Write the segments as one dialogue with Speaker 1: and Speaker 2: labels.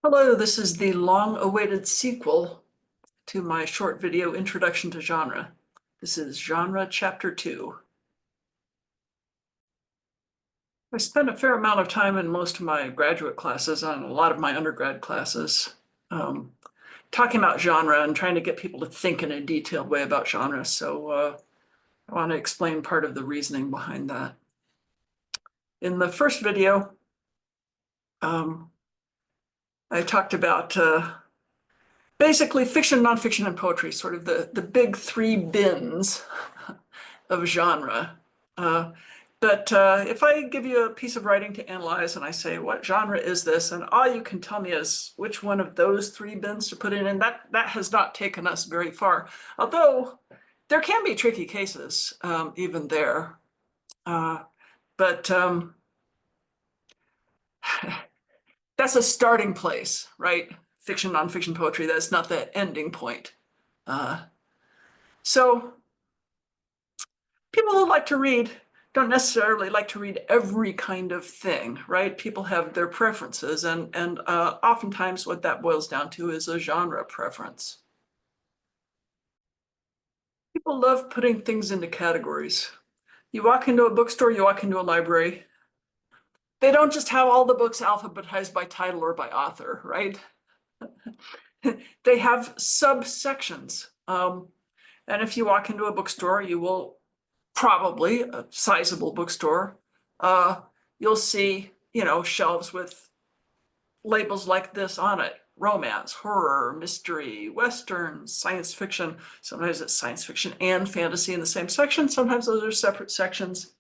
Speaker 1: Hello, this is the long-awaited sequel to my short video Introduction to Genre. This is Genre Chapter 2. I spent a fair amount of time in most of my graduate classes, and a lot of my undergrad classes, talking about genre and trying to get people to think in a detailed way about genre. So I want to explain part of the reasoning behind that. In the first video, I talked about basically fiction, nonfiction, and poetry, sort of the big three bins of genre. But if I give you a piece of writing to analyze and I say, what genre is this? And all you can tell me is which one of those three bins to put in. And that has not taken us very far. Although there can be tricky cases even there. But that's a starting place, right? Fiction, nonfiction, poetry, that's not the ending point. So people who like to read don't necessarily like to read every kind of thing, right? People have their preferences, and oftentimes what that boils down to is a genre preference. People love putting things into categories. You walk into a bookstore, you walk into a library, they don't just have all the books alphabetized by title or by author, right? They have subsections. And if you walk into a bookstore, you will probably, a sizable bookstore, you'll see, shelves with labels like this on it: romance, horror, mystery, Western, science fiction. Sometimes it's science fiction and fantasy in the same section. Sometimes those are separate sections.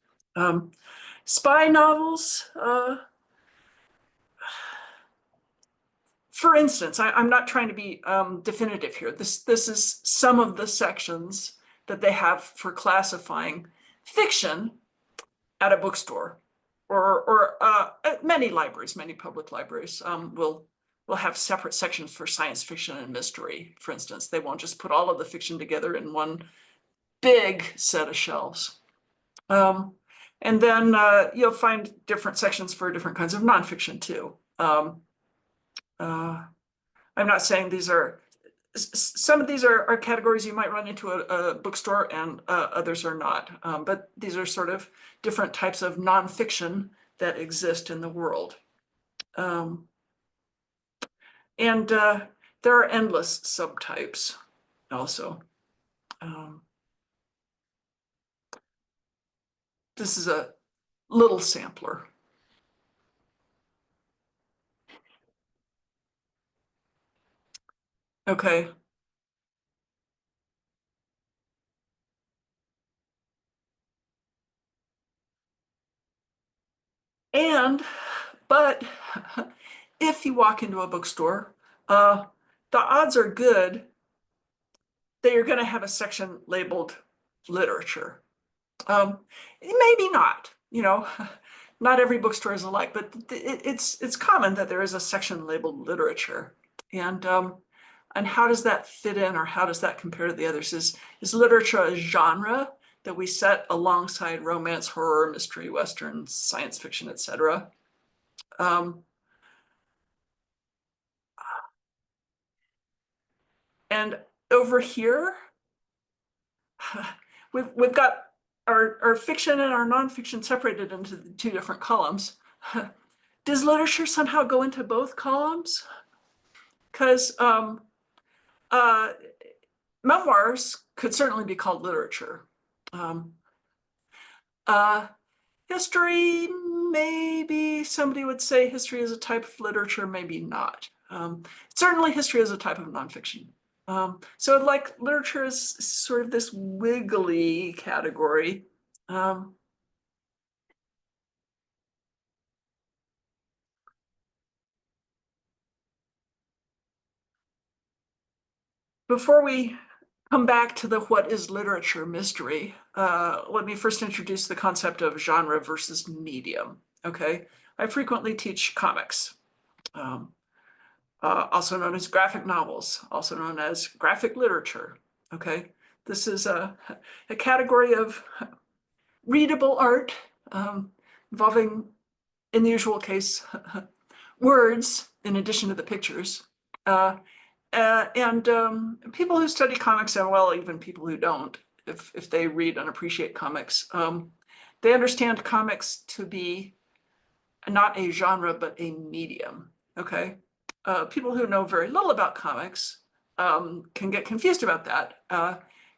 Speaker 1: Spy novels. For instance, I'm not trying to be definitive here. This is some of the sections that they have for classifying fiction at a bookstore, or many libraries, many public libraries will have separate sections for science fiction and mystery. For instance, they won't just put all of the fiction together in one big set of shelves. And then you'll find different sections for different kinds of nonfiction too. I'm not saying these are, some of these are categories you might run into a bookstore, and others are not. But these are sort of different types of nonfiction that exist in the world. And there are endless subtypes also. This is a little sampler. Okay. But if you walk into a bookstore, the odds are good that you're going to have a section labeled literature. Maybe not, not every bookstore is alike, but it's common that there is a section labeled literature. And how does that fit in, or how does that compare to the others? Is literature a genre that we set alongside romance, horror, mystery, Western, science fiction, etc.? And over here, we've got our fiction and our nonfiction separated into the two different columns. Does literature somehow go into both columns? Because memoirs could certainly be called literature. History, maybe somebody would say history is a type of literature, maybe not. Certainly history is a type of nonfiction. So like literature is sort of this wiggly category. Before we come back to the what is literature mystery, let me first introduce the concept of genre versus medium, okay? I frequently teach comics, also known as graphic novels, also known as graphic literature, okay? This is a category of readable art involving, in the usual case, words in addition to the pictures. And people who study comics, and well, even people who don't, if they read and appreciate comics, they understand comics to be not a genre, but a medium, okay? People who know very little about comics can get confused about that.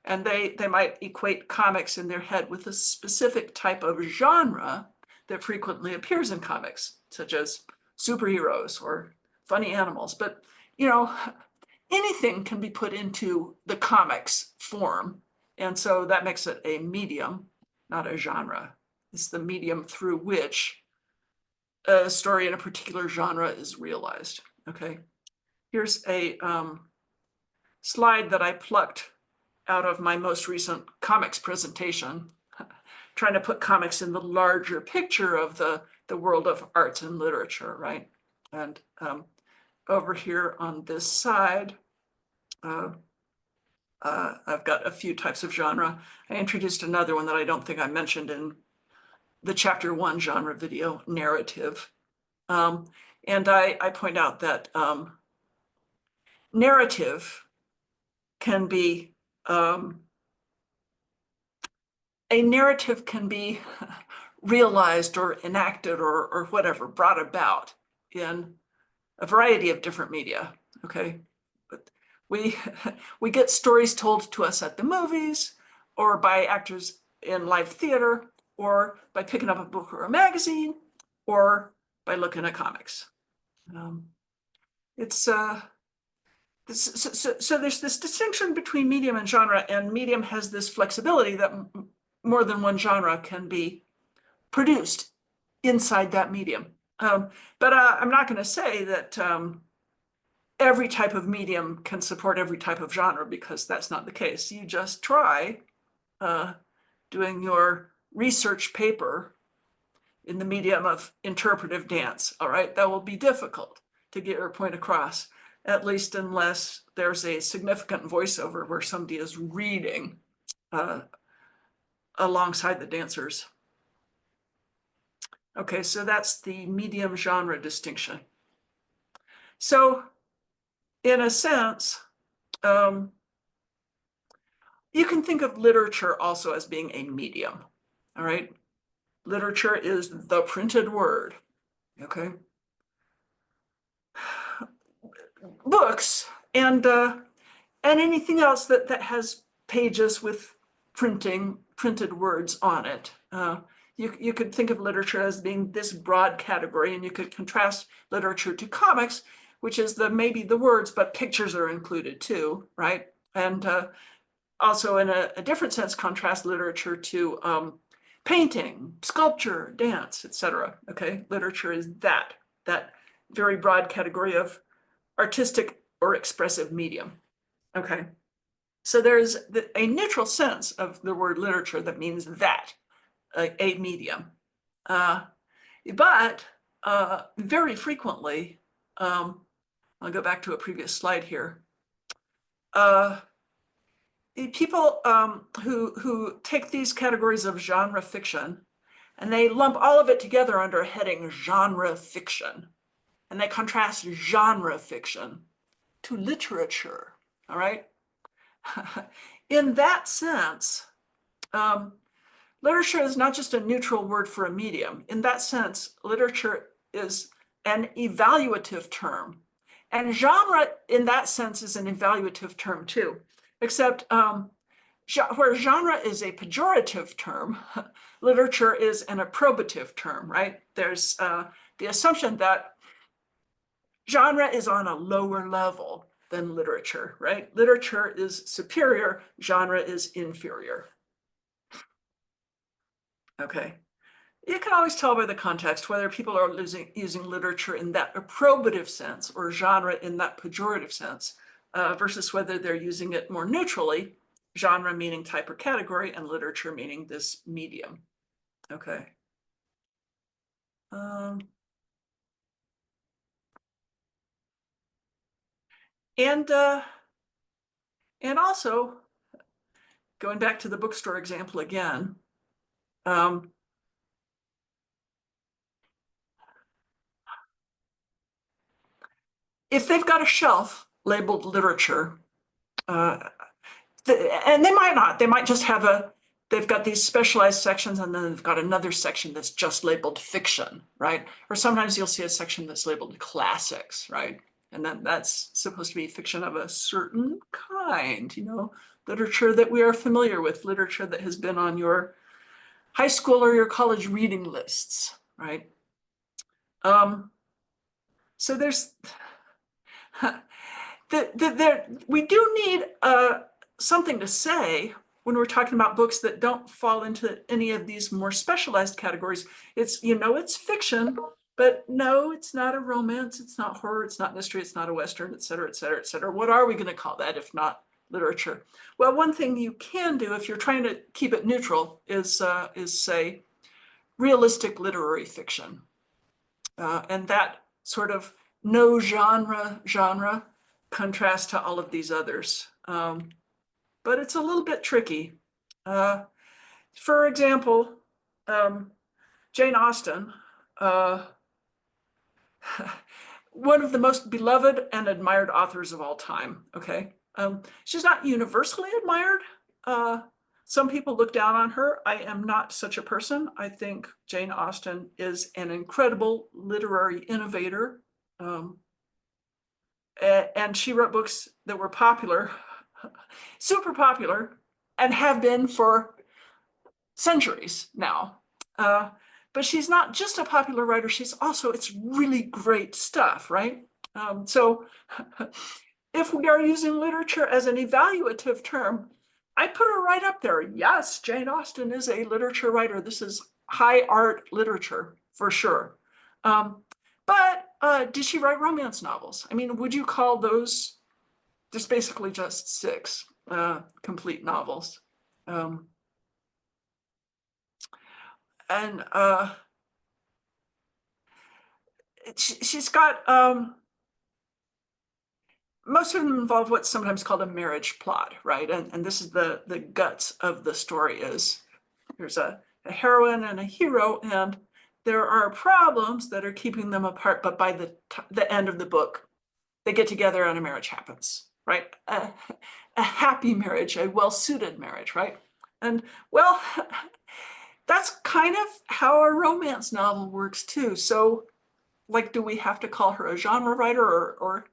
Speaker 1: And they might equate comics in their head with a specific type of genre that frequently appears in comics, such as superheroes or funny animals. But, you know, anything can be put into the comics form. And so that makes it a medium, not a genre. It's the medium through which a story in a particular genre is realized. Okay, here's a slide that I plucked out of my most recent comics presentation, trying to put comics in the larger picture of the world of arts and literature, right? And over here on this side, I've got a few types of genre. I introduced another one that I don't think I mentioned in the chapter 1 genre video, narrative. And I point out that narrative can be, a narrative can be realized or enacted or whatever, brought about in a variety of different media, okay? But we get stories told to us at the movies or by actors in live theater or by picking up a book or a magazine or by looking at comics. So there's this distinction between medium and genre, and medium has this flexibility that more than one genre can be produced inside that medium. But I'm not going to say that every type of medium can support every type of genre, because that's not the case. You just try doing your research paper in the medium of interpretive dance, all right? That will be difficult to get your point across, at least unless there's a significant voiceover where somebody is reading alongside the dancers. Okay, so that's the medium genre distinction. So in a sense, you can think of literature also as being a medium, all right? Literature is the printed word, okay? Books and anything else that has pages with printed words on it. You could think of literature as being this broad category, and you could contrast literature to comics, which is maybe the words, but pictures are included too, right? And also in a different sense, contrast literature to painting, sculpture, dance, etc. Okay, literature is that very broad category of artistic or expressive medium. Okay, so there's a neutral sense of the word literature that means that, a medium. But very frequently, I'll go back to a previous slide here. People who take these categories of genre fiction and they lump all of it together under a heading genre fiction, and they contrast genre fiction to literature, all right? In that sense, literature is not just a neutral word for a medium. In that sense, literature is an evaluative term. And genre, in that sense, is an evaluative term too, except where genre is a pejorative term, literature is an approbative term, right? There's the assumption that genre is on a lower level than literature, right? Literature is superior, genre is inferior. Okay. You can always tell by the context whether people are using literature in that approbative sense or genre in that pejorative sense, versus whether they're using it more neutrally, genre meaning type or category, and literature meaning this medium. Okay. And also, going back to the bookstore example again, if they've got a shelf labeled literature, and they might not, they might just have they've got these specialized sections and then they've got another section that's just labeled fiction, right? Or sometimes you'll see a section that's labeled classics, right? And then that's supposed to be fiction of a certain kind, literature that we are familiar with, literature that has been on your high school or your college reading lists, right? So there's, we do need something to say when we're talking about books that don't fall into any of these more specialized categories. It's, it's fiction, but no, it's not a romance, it's not horror, it's not mystery, it's not a Western, et cetera, et cetera, et cetera. What are we going to call that if not literature? Well, one thing you can do if you're trying to keep it neutral is say realistic literary fiction. And that sort of no genre contrast to all of these others. But it's a little bit tricky. For example, Jane Austen, one of the most beloved and admired authors of all time, okay? She's not universally admired. Some people look down on her. I am not such a person. I think Jane Austen is an incredible literary innovator. And she wrote books that were popular, super popular, and have been for centuries now. But she's not just a popular writer, it's really great stuff, right? So if we are using literature as an evaluative term, I put her right up there. Yes, Jane Austen is a literature writer. This is high art literature for sure. But did she write romance novels? I mean, would you call those just basically just 6 complete novels? And she's got, most of them involve what's sometimes called a marriage plot, right? And this is the guts of the story is there's a heroine and a hero, and there are problems that are keeping them apart, but by the end of the book, they get together and a marriage happens, right? A happy marriage, a well-suited marriage, right? And well, that's kind of how a romance novel works too. So, like, do we have to call her a genre writer, or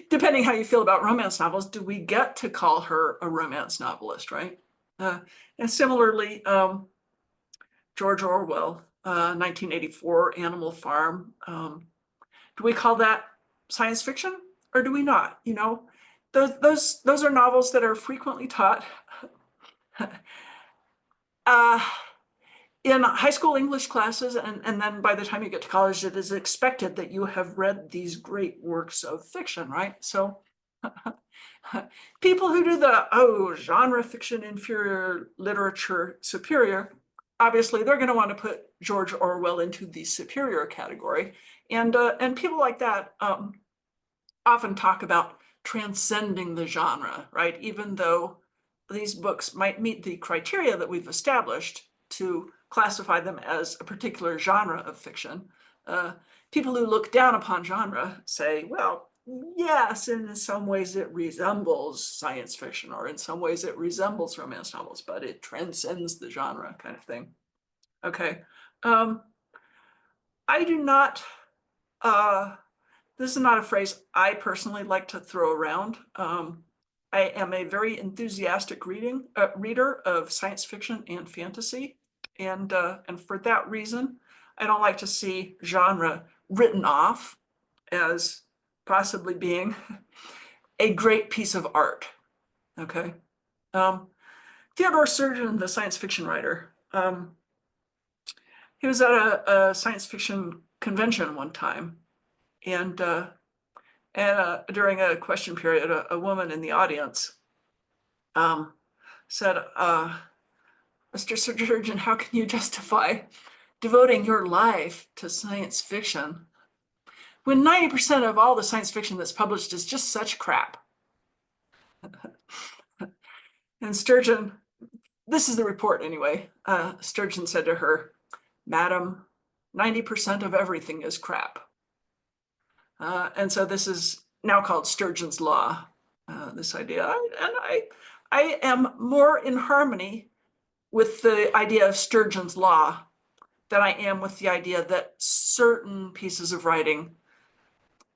Speaker 1: depending how you feel about romance novels, do we get to call her a romance novelist, right? And similarly, George Orwell, 1984, Animal Farm. Do we call that science fiction or do we not? Those are novels that are frequently taught in high school English classes, and then by the time you get to college, it is expected that you have read these great works of fiction, right? So people who do the, genre fiction inferior, literature superior, obviously they're going to want to put George Orwell into the superior category. And people like that often talk about transcending the genre, right? Even though these books might meet the criteria that we've established to classify them as a particular genre of fiction, people who look down upon genre say, well, yes, in some ways it resembles science fiction, or in some ways it resembles romance novels, but it transcends the genre, kind of thing. Okay. I do not, this is not a phrase I personally like to throw around. I am a very enthusiastic reader of science fiction and fantasy. And for that reason, I don't like to see genre written off as possibly being a great piece of art, okay? Theodore Sturgeon, the science fiction writer, he was at a science fiction convention one time, and during a question period, a woman in the audience said, Mr. Sturgeon, how can you justify devoting your life to science fiction when 90% of all the science fiction that's published is just such crap? And Sturgeon, this is the report anyway, Sturgeon said to her, Madam, 90% of everything is crap. And so this is now called Sturgeon's Law, this idea. And I am more in harmony with the idea of Sturgeon's Law than I am with the idea that certain pieces of writing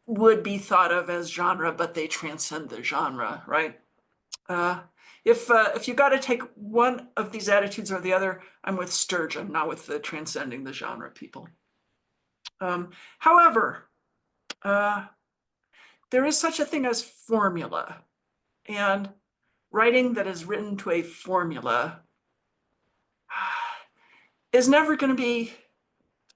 Speaker 1: would be thought of as genre, but they transcend the genre, right? If you got to take one of these attitudes or the other, I'm with Sturgeon, not with the transcending the genre people. However, there is such a thing as formula, and writing that is written to a formula is never going to be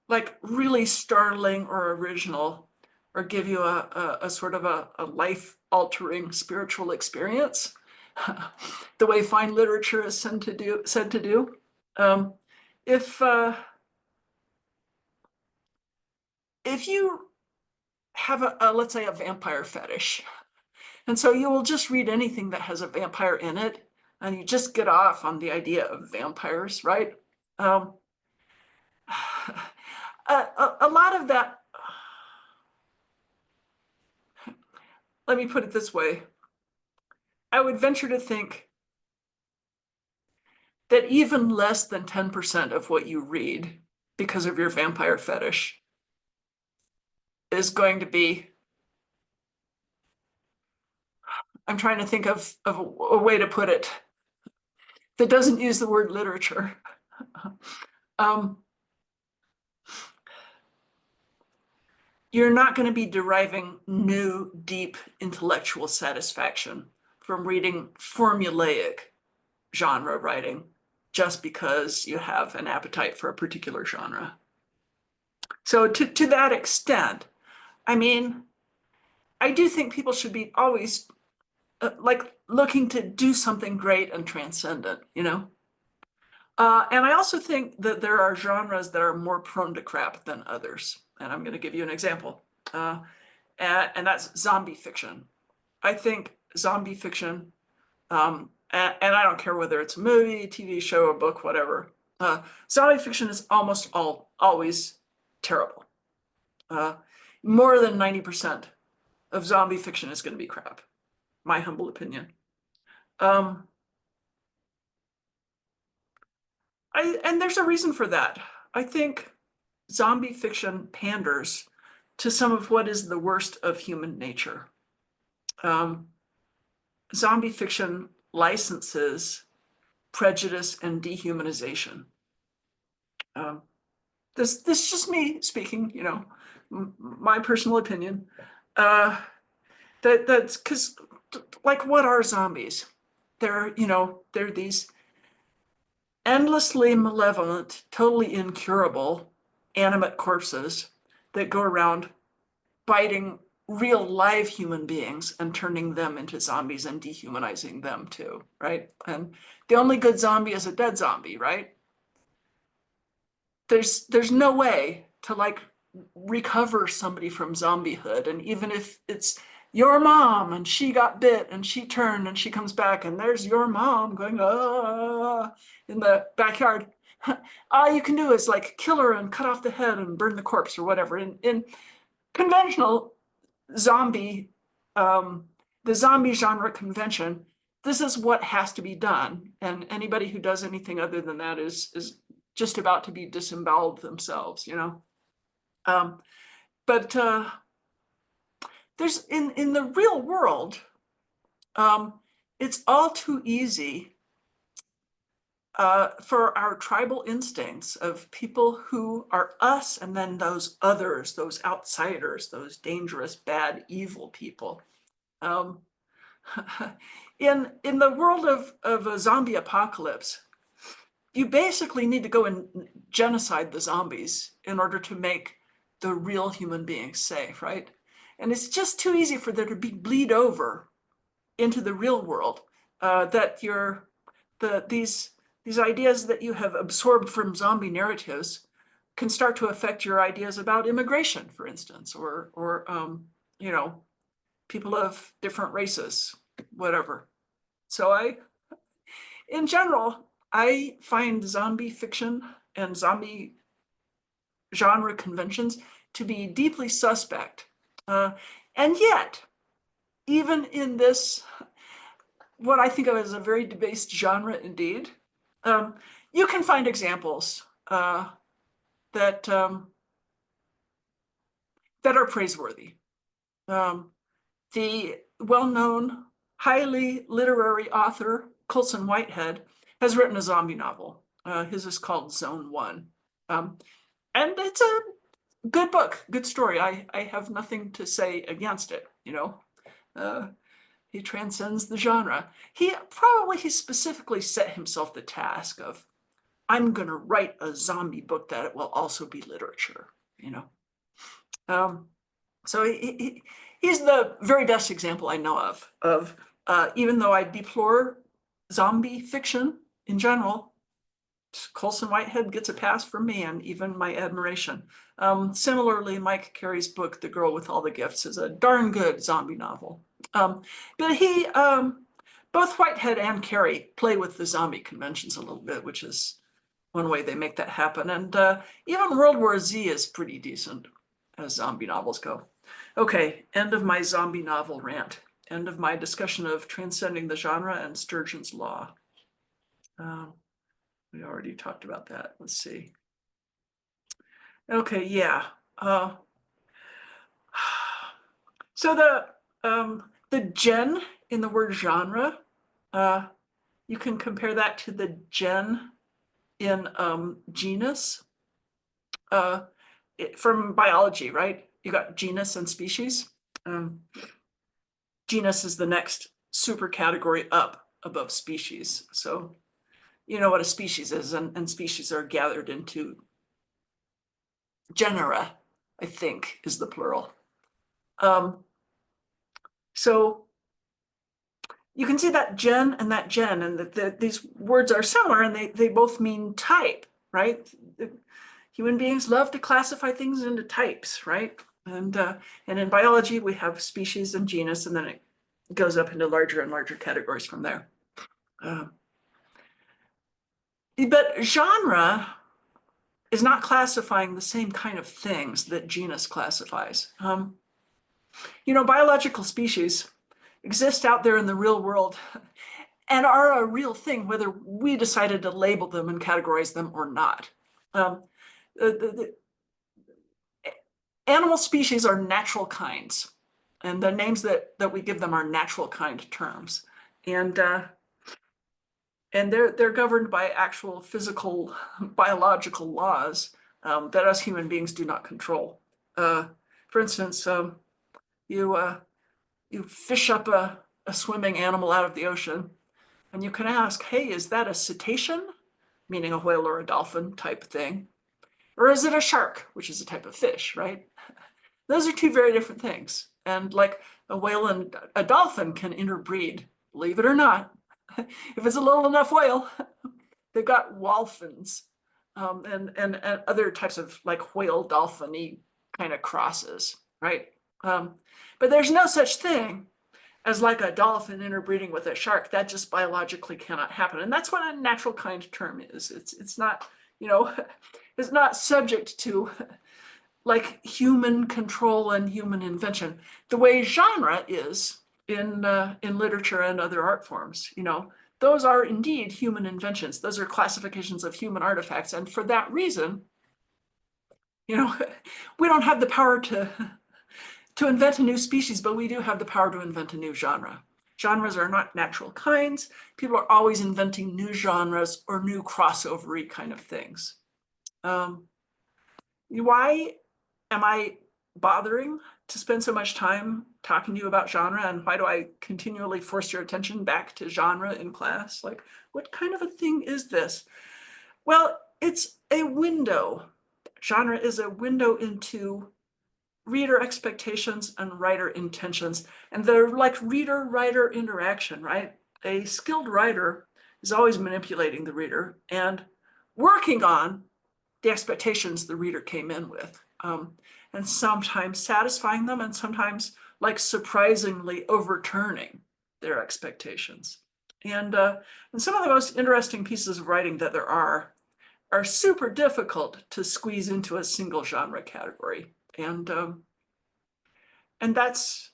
Speaker 1: like really startling or original or give you a sort of a life-altering spiritual experience the way fine literature is said to do. If you have let's say a vampire fetish, and so you will just read anything that has a vampire in it, and you just get off on the idea of vampires, right? A lot of that, let me put it this way. I would venture to think that even less than 10% of what you read because of your vampire fetish is going to be, I'm trying to think of a way to put it that doesn't use the word literature. You're not going to be deriving new, deep intellectual satisfaction from reading formulaic genre writing just because you have an appetite for a particular genre. So to that extent, I mean, I do think people should be always like looking to do something great and transcendent, you know? And I also think that there are genres that are more prone to crap than others. And I'm going to give you an example. And that's zombie fiction. I think zombie fiction, and I don't care whether it's a movie, TV show, a book, whatever, zombie fiction is almost always terrible. More than 90% of zombie fiction is going to be crap, my humble opinion. And there's a reason for that. I think zombie fiction panders to some of what is the worst of human nature. Zombie fiction licenses prejudice and dehumanization. This is just me speaking, you know, my personal opinion. That's because, like, what are zombies? They're these endlessly malevolent, totally incurable animate corpses that go around biting real live human beings and turning them into zombies and dehumanizing them too, right? And the only good zombie is a dead zombie, right? There's no way to like recover somebody from zombiehood. And even if it's your mom and she got bit and she turned and she comes back and there's your mom going in the backyard, all you can do is like kill her and cut off the head and burn the corpse or whatever. In conventional zombie, the zombie genre convention, this is what has to be done. And anybody who does anything other than that is just about to be disemboweled themselves, you know? But there's in the real world, it's all too easy for our tribal instincts of people who are us and then those others, those outsiders, those dangerous, bad, evil people. In the world of a zombie apocalypse, you basically need to go and genocide the zombies in order to make the real human beings safe, right? And it's just too easy for there to be bleed over into the real world, that these ideas that you have absorbed from zombie narratives can start to affect your ideas about immigration, for instance, or you know, people of different races, whatever. So in general, I find zombie fiction and zombie genre conventions to be deeply suspect. And yet, even in this, what I think of as a very debased genre indeed, you can find examples that that are praiseworthy. The well-known, highly literary author Colson Whitehead has written a zombie novel. His is called Zone 1. And it's a good book, good story. I have nothing to say against it, you know. He transcends the genre. He specifically set himself the task of, I'm going to write a zombie book that will also be literature, you know. So he's the very best example I know of even though I deplore zombie fiction in general, Colson Whitehead gets a pass from me and even my admiration. Similarly, Mike Carey's book, The Girl with All the Gifts, is a darn good zombie novel. But both Whitehead and Carey play with the zombie conventions a little bit, which is one way they make that happen. And even World War Z is pretty decent as zombie novels go. Okay, end of my zombie novel rant. End of my discussion of transcending the genre and Sturgeon's Law. We already talked about that. Let's see. Okay, yeah. So the gen in the word genre, you can compare that to the gen in genus from biology, right? You got genus and species. Genus is the next super category up above species. So you know what a species is, and species are gathered into genera, I think is the plural. So you can see that gen and that gen, and that these words are similar, and they both mean type, right? Human beings love to classify things into types, right? And in biology, we have species and genus, and then it goes up into larger and larger categories from there. But genre is not classifying the same kind of things that genus classifies. You know, biological species exist out there in the real world and are a real thing, whether we decided to label them and categorize them or not. The animal species are natural kinds, and the names that we give them are natural kind terms. And they're governed by actual physical, biological laws that us human beings do not control. For instance, you fish up a swimming animal out of the ocean, and you can ask, hey, is that a cetacean, meaning a whale or a dolphin type thing? Or is it a shark, which is a type of fish, right? Those are two very different things. And like a whale and a dolphin can interbreed, believe it or not. If it's a little enough whale, they've got whalfins and other types of like whale dolphin-y kind of crosses, right? But there's no such thing as like a dolphin interbreeding with a shark. That just biologically cannot happen. And that's what a natural kind term is. It's not, you know, it's not subject to like human control and human invention, the way genre is in literature and other art forms. You know, those are indeed human inventions. Those are classifications of human artifacts. And for that reason, you know, we don't have the power to invent a new species, but we do have the power to invent a new genre. Genres are not natural kinds. People are always inventing new genres or new crossover-y kind of things. Why am I bothering to spend so much time talking to you about genre, and why do I continually force your attention back to genre in class? Like, what kind of a thing is this? Well, it's a window. Genre is a window into reader expectations and writer intentions, and they're like reader-writer interaction, right? A skilled writer is always manipulating the reader and working on the expectations the reader came in with, and sometimes satisfying them, and sometimes like surprisingly overturning their expectations. And some of the most interesting pieces of writing that there are super difficult to squeeze into a single genre category. And And that's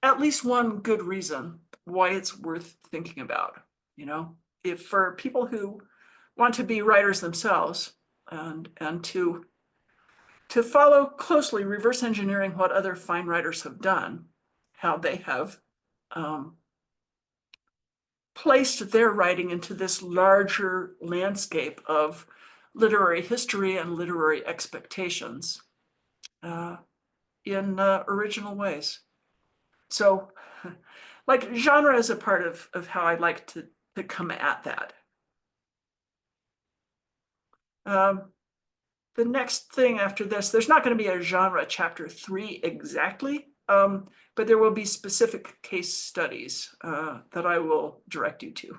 Speaker 1: at least one good reason why it's worth thinking about, you know, if for people who want to be writers themselves and to follow closely, reverse engineering what other fine writers have done, how they have placed their writing into this larger landscape of literary history and literary expectations in original ways. So, like, genre is a part of how I like to come at that. The next thing after this, there's not going to be a genre chapter 3 exactly, but there will be specific case studies that I will direct you to.